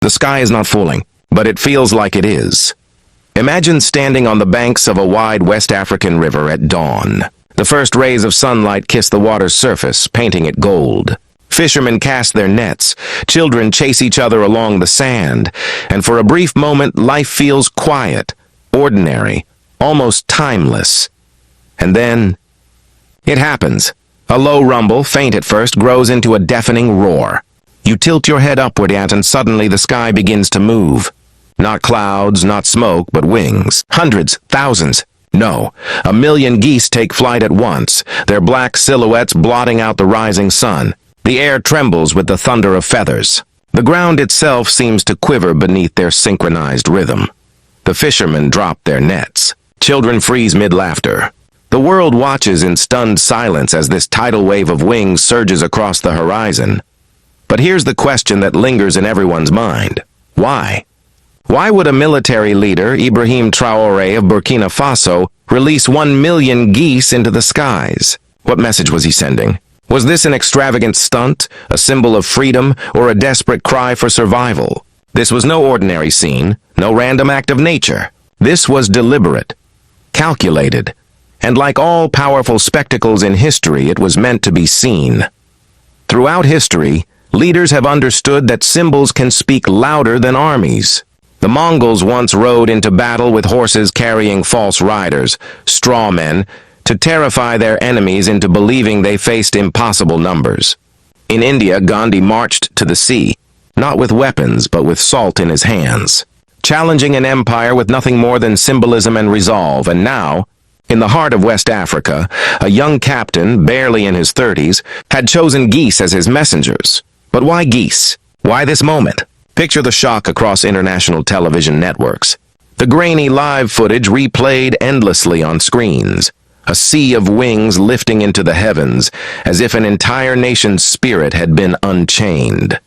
The sky is not falling, but it feels like it is. Imagine standing on the banks of a wide West African river at dawn. The first rays of sunlight kiss the water's surface, painting it gold. Fishermen cast their nets, children chase each other along the sand, and for a brief moment life feels quiet, ordinary, almost timeless. And then, it happens. A low rumble, faint at first, grows into a deafening roar. You tilt your head upward and suddenly the sky begins to move. Not clouds, not smoke, but wings. Hundreds, thousands. No, 1,000,000 geese take flight at once, their black silhouettes blotting out the rising sun. The air trembles with the thunder of feathers. The ground itself seems to quiver beneath their synchronized rhythm. The fishermen drop their nets. Children freeze mid-laughter. The world watches in stunned silence as this tidal wave of wings surges across the horizon. But here's the question that lingers in everyone's mind. Why? Why would a military leader, Ibrahim Traoré of Burkina Faso, release 1,000,000 geese into the skies? What message was he sending? Was this an extravagant stunt, a symbol of freedom, or a desperate cry for survival? This was no ordinary scene, no random act of nature. This was deliberate, calculated, and like all powerful spectacles in history, it was meant to be seen. Throughout history, leaders have understood that symbols can speak louder than armies. The Mongols once rode into battle with horses carrying false riders, straw men, to terrify their enemies into believing they faced impossible numbers. In India, Gandhi marched to the sea, not with weapons, but with salt in his hands, challenging an empire with nothing more than symbolism and resolve. And now, in the heart of West Africa, a young captain, barely in his 30s, had chosen geese as his messengers. But why geese? Why this moment? Picture the shock across international television networks. The grainy live footage replayed endlessly on screens. A sea of wings lifting into the heavens, as if an entire nation's spirit had been unchained.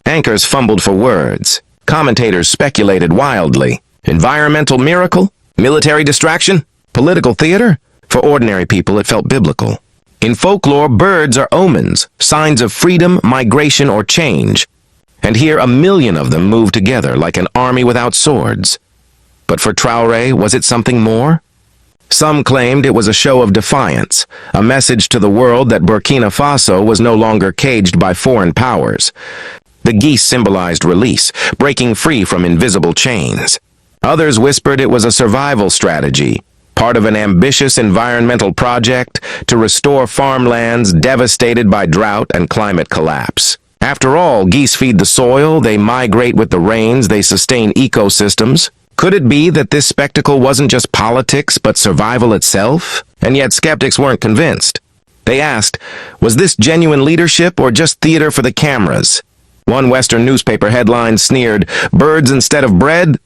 Anchors fumbled for words. Commentators speculated wildly. Environmental miracle? Military distraction? Political theater? For ordinary people, it felt biblical. In folklore, birds are omens, signs of freedom, migration, or change. And here 1,000,000 of them moved together like an army without swords. But for Traoré, was it something more? Some claimed it was a show of defiance, a message to the world that Burkina Faso was no longer caged by foreign powers. The geese symbolized release, breaking free from invisible chains. Others whispered it was a survival strategy, part of an ambitious environmental project to restore farmlands devastated by drought and climate collapse. After all, geese feed the soil, they migrate with the rains, they sustain ecosystems. Could it be that this spectacle wasn't just politics, but survival itself? And yet skeptics weren't convinced. They asked, was this genuine leadership or just theater for the cameras? One Western newspaper headline sneered, "Birds instead of bread?"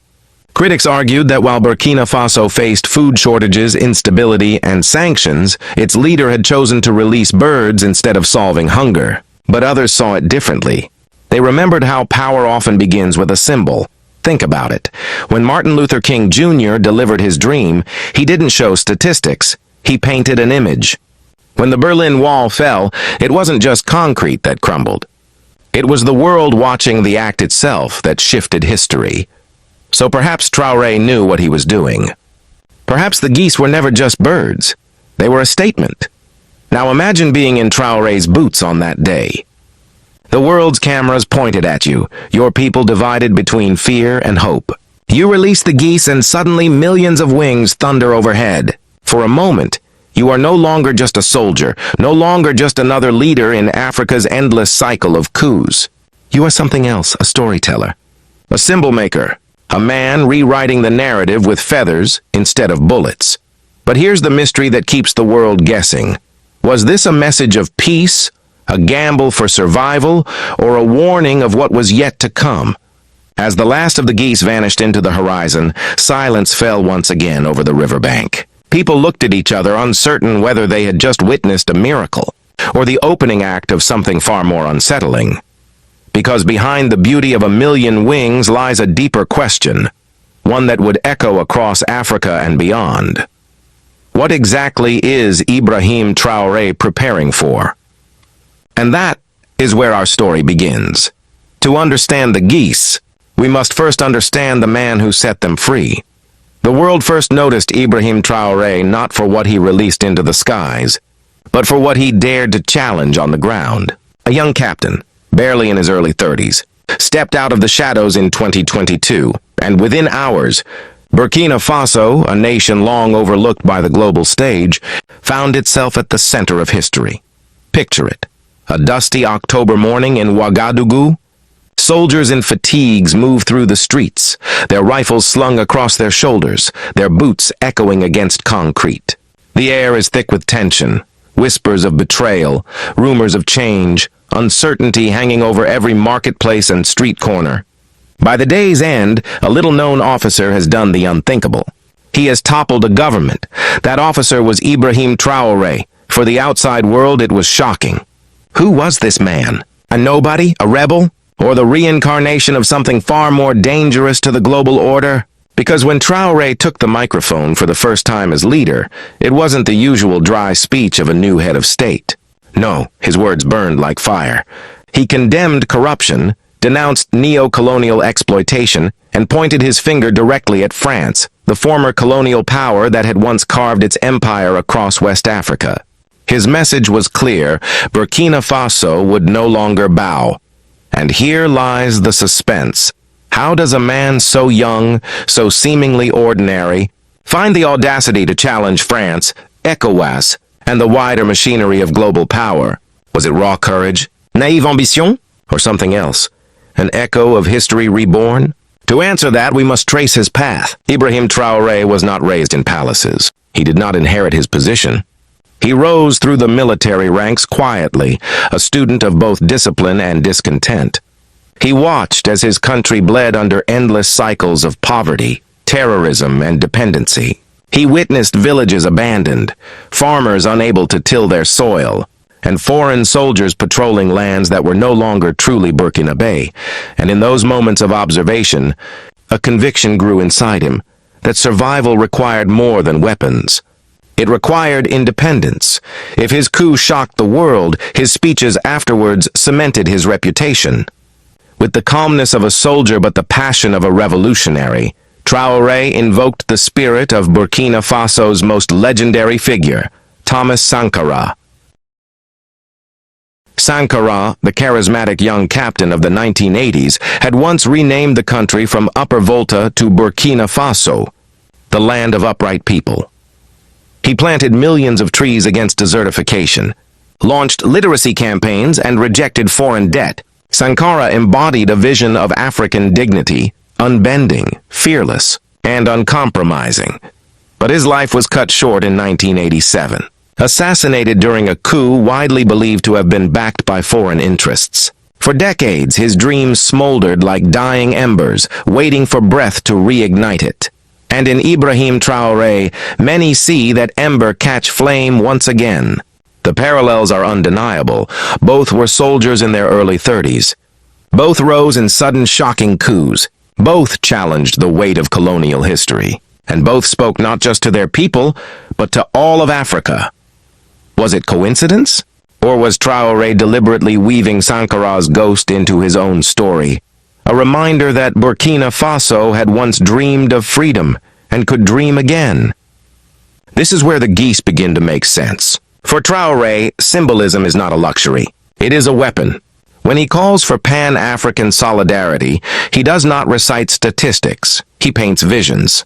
Critics argued that while Burkina Faso faced food shortages, instability, and sanctions, its leader had chosen to release birds instead of solving hunger. But others saw it differently. They remembered how power often begins with a symbol. Think about it. When Martin Luther King Jr. delivered his dream, he didn't show statistics. He painted an image. When the Berlin Wall fell, it wasn't just concrete that crumbled. It was the world watching the act itself that shifted history. So perhaps Traoré knew what he was doing. Perhaps the geese were never just birds. They were a statement. Now imagine being in Traoré's boots on that day. The world's cameras pointed at you, your people divided between fear and hope. You release the geese and suddenly millions of wings thunder overhead. For a moment, you are no longer just a soldier, no longer just another leader in Africa's endless cycle of coups. You are something else, a storyteller, a symbol maker, a man rewriting the narrative with feathers instead of bullets. But here's the mystery that keeps the world guessing. Was this a message of peace, a gamble for survival, or a warning of what was yet to come? As the last of the geese vanished into the horizon, silence fell once again over the riverbank. People looked at each other, uncertain whether they had just witnessed a miracle, or the opening act of something far more unsettling. Because behind the beauty of 1,000,000 wings lies a deeper question, one that would echo across Africa and beyond. What exactly is Ibrahim Traoré preparing for? And that is where our story begins. To understand the geese, we must first understand the man who set them free. The world first noticed Ibrahim Traoré not for what he released into the skies, but for what he dared to challenge on the ground. A young captain, barely in his early 30s, stepped out of the shadows in 2022, and within hours, Burkina Faso, a nation long overlooked by the global stage, found itself at the center of history. Picture it. A dusty October morning in Ouagadougou. Soldiers in fatigues move through the streets, their rifles slung across their shoulders, their boots echoing against concrete. The air is thick with tension, whispers of betrayal, rumors of change, uncertainty hanging over every marketplace and street corner. By the day's end, a little-known officer has done the unthinkable. He has toppled a government. That officer was Ibrahim Traoré. For the outside world, it was shocking. Who was this man? A nobody? A rebel? Or the reincarnation of something far more dangerous to the global order? Because when Traoré took the microphone for the first time as leader, it wasn't the usual dry speech of a new head of state. No, his words burned like fire. He condemned corruption, denounced neo-colonial exploitation, and pointed his finger directly at France, the former colonial power that had once carved its empire across West Africa. His message was clear: Burkina Faso would no longer bow. And here lies the suspense. How does a man so young, so seemingly ordinary, find the audacity to challenge France, ECOWAS, and the wider machinery of global power? Was it raw courage, naive ambition, or something else? An echo of history reborn? To answer that, we must trace his path. Ibrahim Traoré was not raised in palaces. He did not inherit his position. He rose through the military ranks quietly, a student of both discipline and discontent. He watched as his country bled under endless cycles of poverty, terrorism, and dependency. He witnessed villages abandoned, farmers unable to till their soil, and foreign soldiers patrolling lands that were no longer truly Burkinabe. And in those moments of observation, a conviction grew inside him that survival required more than weapons. It required independence. If his coup shocked the world, his speeches afterwards cemented his reputation. With the calmness of a soldier but the passion of a revolutionary, Traoré invoked the spirit of Burkina Faso's most legendary figure, Thomas Sankara. Sankara, the charismatic young captain of the 1980s, had once renamed the country from Upper Volta to Burkina Faso, the land of upright people. He planted millions of trees against desertification, launched literacy campaigns, and rejected foreign debt. Sankara embodied a vision of African dignity, unbending, fearless, and uncompromising. But his life was cut short in 1987, assassinated during a coup widely believed to have been backed by foreign interests. For decades, his dreams smoldered like dying embers, waiting for breath to reignite it. And in Ibrahim Traoré, many see that ember catch flame once again. The parallels are undeniable. Both were soldiers in their early 30s. Both rose in sudden, shocking coups. Both challenged the weight of colonial history. And both spoke not just to their people, but to all of Africa. Was it coincidence? Or was Traoré deliberately weaving Sankara's ghost into his own story? A reminder that Burkina Faso had once dreamed of freedom and could dream again. This is where the geese begin to make sense. For Traoré, symbolism is not a luxury. It is a weapon. When he calls for Pan-African solidarity, he does not recite statistics. He paints visions.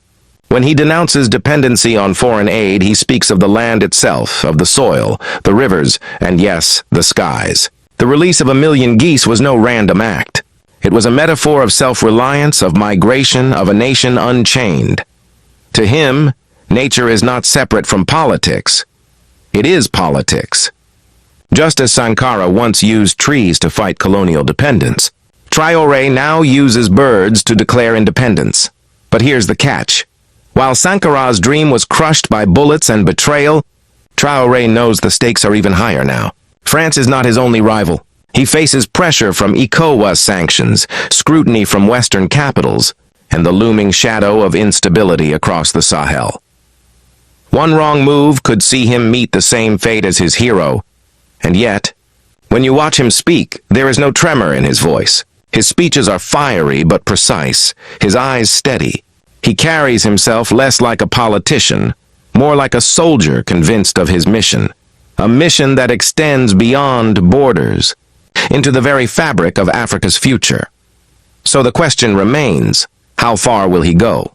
When he denounces dependency on foreign aid, he speaks of the land itself, of the soil, the rivers, and yes, the skies. The release of 1 million geese was no random act. It was a metaphor of self-reliance, of migration, of a nation unchained. To him, nature is not separate from politics. It is politics. Just as Sankara once used trees to fight colonial dependence, Traoré now uses birds to declare independence. But here's the catch. While Sankara's dream was crushed by bullets and betrayal, Traoré knows the stakes are even higher now. France is not his only rival. He faces pressure from ECOWAS sanctions, scrutiny from Western capitals, and the looming shadow of instability across the Sahel. One wrong move could see him meet the same fate as his hero, and yet, when you watch him speak, there is no tremor in his voice. His speeches are fiery but precise, his eyes steady. He carries himself less like a politician, more like a soldier convinced of his mission. A mission that extends beyond borders, into the very fabric of Africa's future. So the question remains, how far will he go?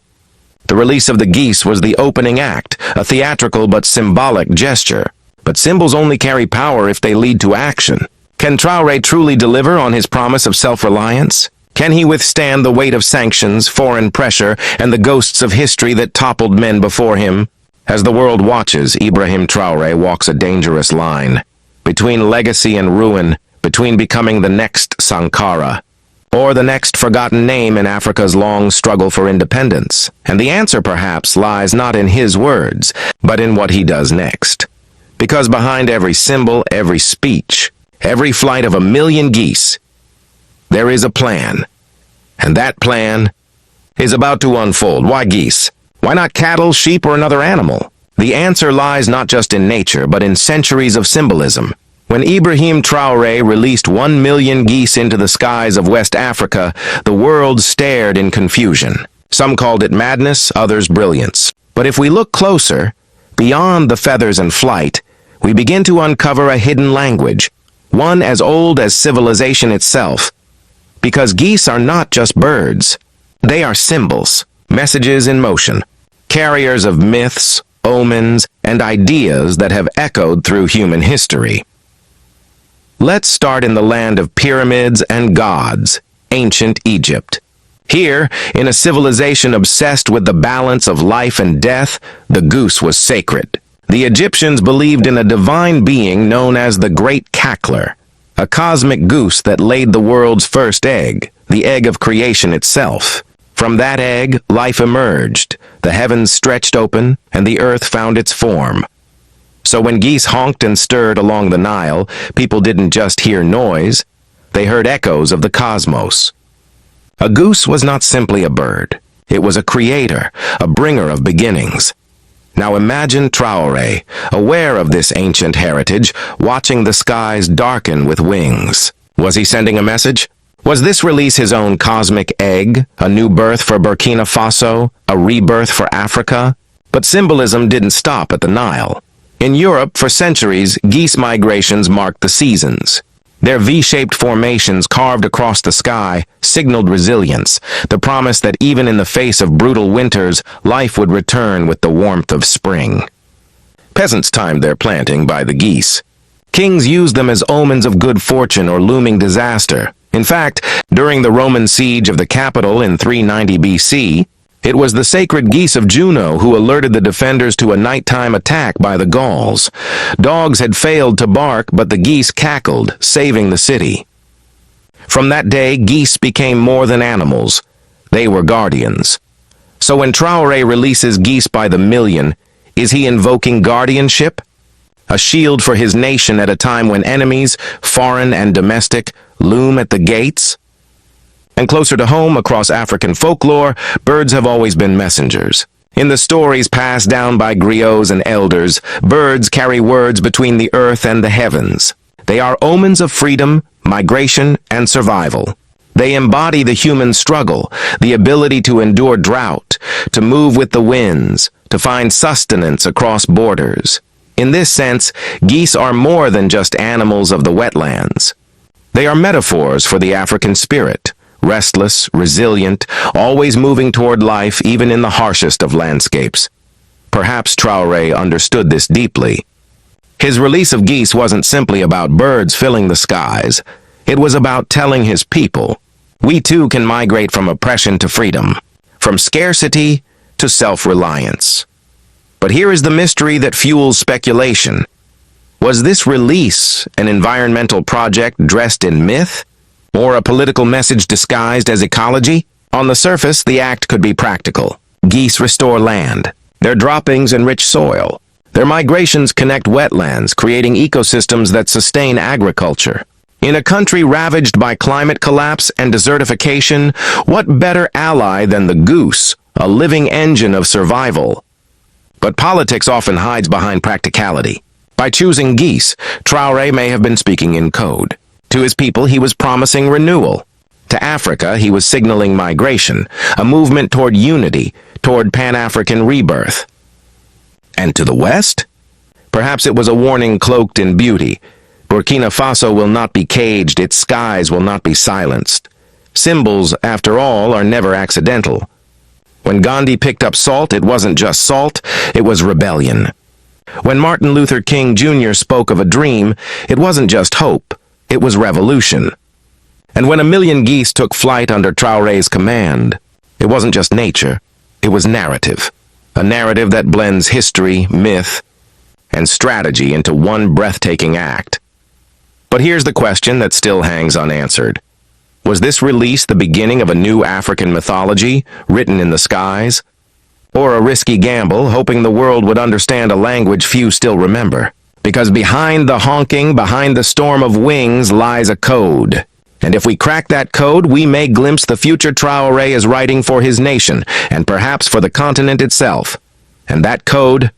The release of the Geese was the opening act, a theatrical but symbolic gesture. But symbols only carry power if they lead to action. Can Traoré truly deliver on his promise of self-reliance? Can he withstand the weight of sanctions, foreign pressure, and the ghosts of history that toppled men before him? As the world watches, Ibrahim Traoré walks a dangerous line. Between legacy and ruin, between becoming the next Sankara, or the next forgotten name in Africa's long struggle for independence. And the answer, perhaps, lies not in his words, but in what he does next. Because behind every symbol, every speech, every flight of 1,000,000 geese, there is a plan. And that plan is about to unfold. Why geese? Why not cattle, sheep, or another animal? The answer lies not just in nature, but in centuries of symbolism. When Ibrahim Traoré released 1,000,000 geese into the skies of West Africa, the world stared in confusion. Some called it madness, others brilliance. But if we look closer, beyond the feathers and flight, we begin to uncover a hidden language, one as old as civilization itself. Because geese are not just birds. They are symbols, messages in motion, carriers of myths, omens, and ideas that have echoed through human history. Let's start in the land of pyramids and gods, ancient Egypt. Here, in a civilization obsessed with the balance of life and death, the goose was sacred. The Egyptians believed in a divine being known as the Great Cackler, a cosmic goose that laid the world's first egg, the egg of creation itself. From that egg, life emerged, the heavens stretched open, and the earth found its form. So when geese honked and stirred along the Nile, people didn't just hear noise, they heard echoes of the cosmos. A goose was not simply a bird. It was a creator, a bringer of beginnings. Now imagine Traoré, aware of this ancient heritage, watching the skies darken with wings. Was he sending a message? Was this release his own cosmic egg, a new birth for Burkina Faso, a rebirth for Africa? But symbolism didn't stop at the Nile. In Europe, for centuries, geese migrations marked the seasons. Their V-shaped formations carved across the sky signaled resilience, the promise that even in the face of brutal winters, life would return with the warmth of spring. Peasants timed their planting by the geese. Kings used them as omens of good fortune or looming disaster. In fact, during the Roman siege of the capital in 390 BC, it was the sacred geese of Juno who alerted the defenders to a nighttime attack by the Gauls. Dogs had failed to bark, but the geese cackled, saving the city. From that day, geese became more than animals. They were guardians. So when Traoré releases geese by the million, is he invoking guardianship? A shield for his nation at a time when enemies, foreign and domestic, loom at the gates? And closer to home, across African folklore, birds have always been messengers. In the stories passed down by griots and elders, birds carry words between the earth and the heavens. They are omens of freedom, migration, and survival. They embody the human struggle, the ability to endure drought, to move with the winds, to find sustenance across borders. In this sense, geese are more than just animals of the wetlands. They are metaphors for the African spirit. Restless, resilient, always moving toward life even in the harshest of landscapes. Perhaps Traoré understood this deeply. His release of geese wasn't simply about birds filling the skies. It was about telling his people, we too can migrate from oppression to freedom, from scarcity to self-reliance. But here is the mystery that fuels speculation. Was this release an environmental project dressed in myth? Or a political message disguised as ecology? On the surface, the act could be practical. Geese restore land. Their droppings enrich soil. Their migrations connect wetlands, creating ecosystems that sustain agriculture. In a country ravaged by climate collapse and desertification, what better ally than the goose, a living engine of survival? But politics often hides behind practicality. By choosing geese, Traoré may have been speaking in code. To his people, he was promising renewal. To Africa, he was signaling migration, a movement toward unity, toward Pan-African rebirth. And to the West? Perhaps it was a warning cloaked in beauty. Burkina Faso will not be caged, its skies will not be silenced. Symbols, after all, are never accidental. When Gandhi picked up salt, it wasn't just salt, it was rebellion. When Martin Luther King Jr. spoke of a dream, it wasn't just hope, it was revolution. And when 1,000,000 geese took flight under Traoré's command, it wasn't just nature, it was narrative. A narrative that blends history, myth, and strategy into one breathtaking act. But here's the question that still hangs unanswered. Was this release the beginning of a new African mythology, written in the skies? Or a risky gamble, hoping the world would understand a language few still remember? Because behind the honking, behind the storm of wings, lies a code. And if we crack that code, we may glimpse the future Traoré is writing for his nation, and perhaps for the continent itself. And that code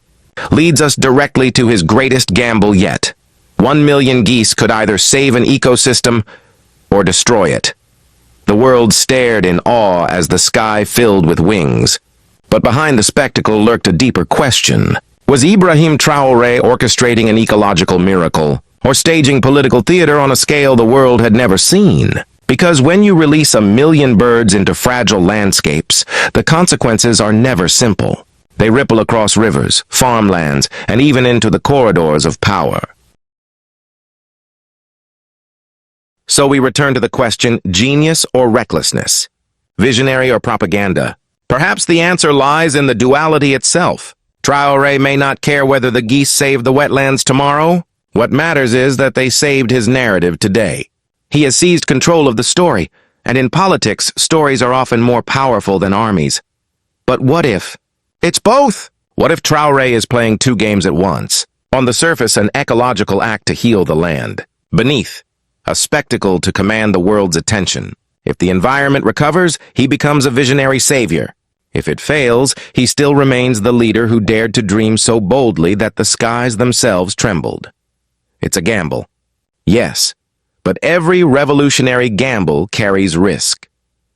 leads us directly to his greatest gamble yet. 1,000,000 geese could either save an ecosystem or destroy it. The world stared in awe as the sky filled with wings. But behind the spectacle lurked a deeper question. Was Ibrahim Traoré orchestrating an ecological miracle, or staging political theater on a scale the world had never seen? Because when you release 1,000,000 birds into fragile landscapes, the consequences are never simple. They ripple across rivers, farmlands, and even into the corridors of power. So we return to the question, genius or recklessness? Visionary or propaganda? Perhaps the answer lies in the duality itself. Traoré may not care whether the geese save the wetlands tomorrow. What matters is that they saved his narrative today. He has seized control of the story, and in politics, stories are often more powerful than armies. But what if? It's both! What if Traoré is playing two games at once? On the surface, an ecological act to heal the land. Beneath, a spectacle to command the world's attention. If the environment recovers, he becomes a visionary savior. If it fails, he still remains the leader who dared to dream so boldly that the skies themselves trembled. It's a gamble. Yes, but every revolutionary gamble carries risk.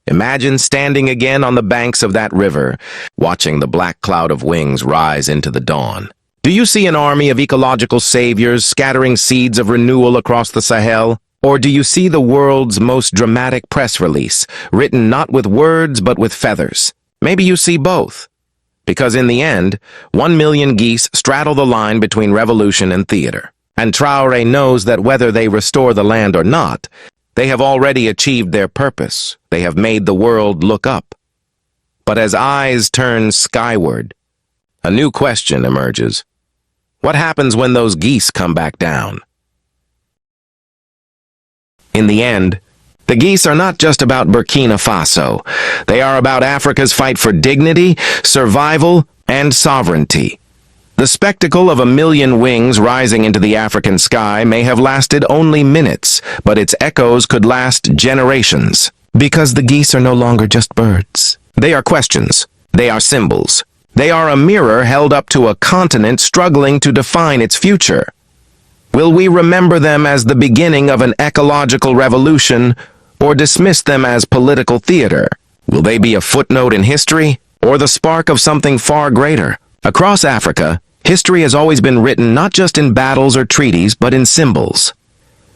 Imagine standing again on the banks of that river, watching the black cloud of wings rise into the dawn. Do you see an army of ecological saviors scattering seeds of renewal across the Sahel? Or do you see the world's most dramatic press release, written not with words but with feathers? Maybe you see both. Because in the end, 1,000,000 geese straddle the line between revolution and theater. And Traoré knows that whether they restore the land or not, they have already achieved their purpose. They have made the world look up. But as eyes turn skyward, a new question emerges. What happens when those geese come back down? In the end, the geese are not just about Burkina Faso. They are about Africa's fight for dignity, survival, and sovereignty. The spectacle of 1,000,000 wings rising into the African sky may have lasted only minutes, but its echoes could last generations. Because the geese are no longer just birds. They are questions. They are symbols. They are a mirror held up to a continent struggling to define its future. Will we remember them as the beginning of an ecological revolution, or dismiss them as political theater? Will they be a footnote in history, or the spark of something far greater? Across Africa, history has always been written not just in battles or treaties, but in symbols.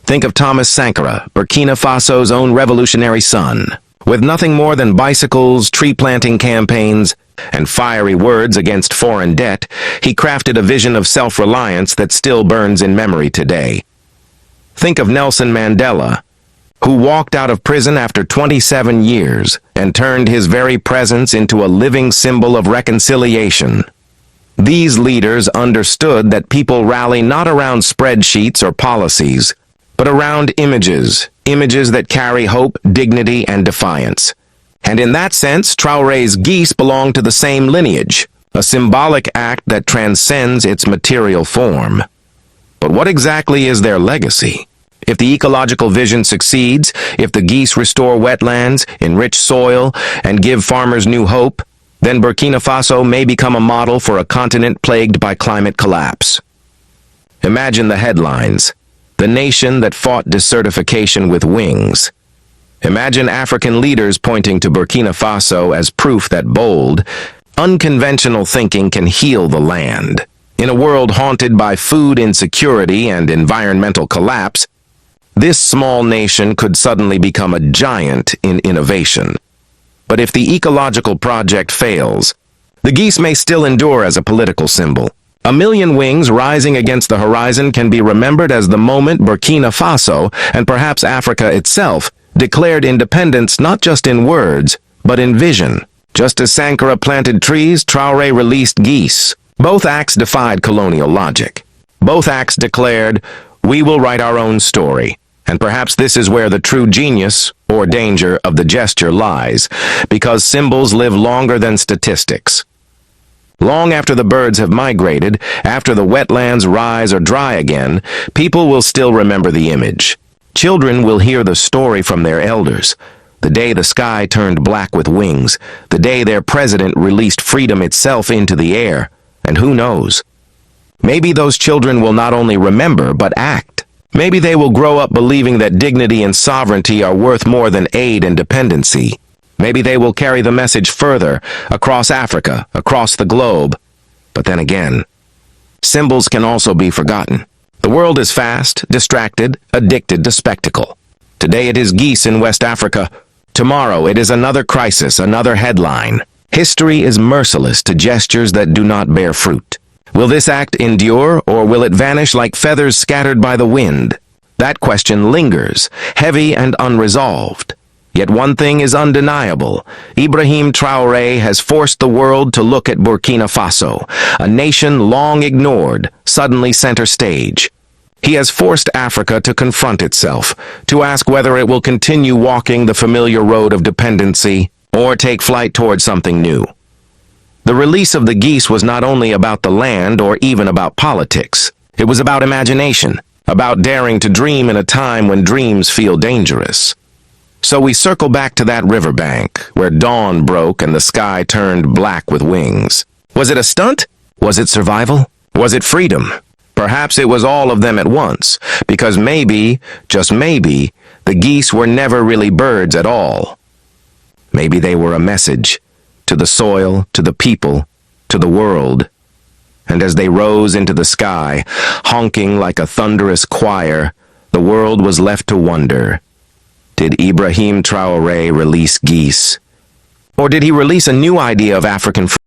Think of Thomas Sankara, Burkina Faso's own revolutionary son. With nothing more than bicycles, tree-planting campaigns, and fiery words against foreign debt, he crafted a vision of self-reliance that still burns in memory today. Think of Nelson Mandela, who walked out of prison after 27 years and turned his very presence into a living symbol of reconciliation. These leaders understood that people rally not around spreadsheets or policies, but around images that carry hope, dignity, and defiance. And in that sense, Traoré's geese belong to the same lineage, a symbolic act that transcends its material form. But what exactly is their legacy? If the ecological vision succeeds, if the geese restore wetlands, enrich soil, and give farmers new hope, then Burkina Faso may become a model for a continent plagued by climate collapse. Imagine the headlines. The nation that fought desertification with wings. Imagine African leaders pointing to Burkina Faso as proof that bold, unconventional thinking can heal the land. In a world haunted by food insecurity and environmental collapse, this small nation could suddenly become a giant in innovation. But if the ecological project fails, the geese may still endure as a political symbol. A million wings rising against the horizon can be remembered as the moment Burkina Faso, and perhaps Africa itself, declared independence not just in words, but in vision. Just as Sankara planted trees, Traoré released geese. Both acts defied colonial logic. Both acts declared, we will write our own story. And perhaps this is where the true genius, or danger, of the gesture lies, because symbols live longer than statistics. Long after the birds have migrated, after the wetlands rise or dry again, people will still remember the image. Children will hear the story from their elders. The day the sky turned black with wings, the day their president released freedom itself into the air. And who knows? Maybe those children will not only remember, but act. Maybe they will grow up believing that dignity and sovereignty are worth more than aid and dependency. Maybe they will carry the message further, across Africa, across the globe. But then again, symbols can also be forgotten. The world is fast, distracted, addicted to spectacle. Today it is geese in West Africa. Tomorrow it is another crisis, another headline. History is merciless to gestures that do not bear fruit. Will this act endure, or will it vanish like feathers scattered by the wind? That question lingers, heavy and unresolved. Yet one thing is undeniable. Ibrahim Traoré has forced the world to look at Burkina Faso, a nation long ignored, suddenly center stage. He has forced Africa to confront itself, to ask whether it will continue walking the familiar road of dependency or take flight toward something new. The release of the geese was not only about the land or even about politics. It was about imagination, about daring to dream in a time when dreams feel dangerous. So we circle back to that riverbank, where dawn broke and the sky turned black with wings. Was it a stunt? Was it survival? Was it freedom? Perhaps it was all of them at once, because maybe, just maybe, the geese were never really birds at all. Maybe they were a message, to the soil, to the people, to the world. And as they rose into the sky, honking like a thunderous choir, the world was left to wonder. Did Ibrahim Traoré release geese? Or did he release a new idea of African freedom?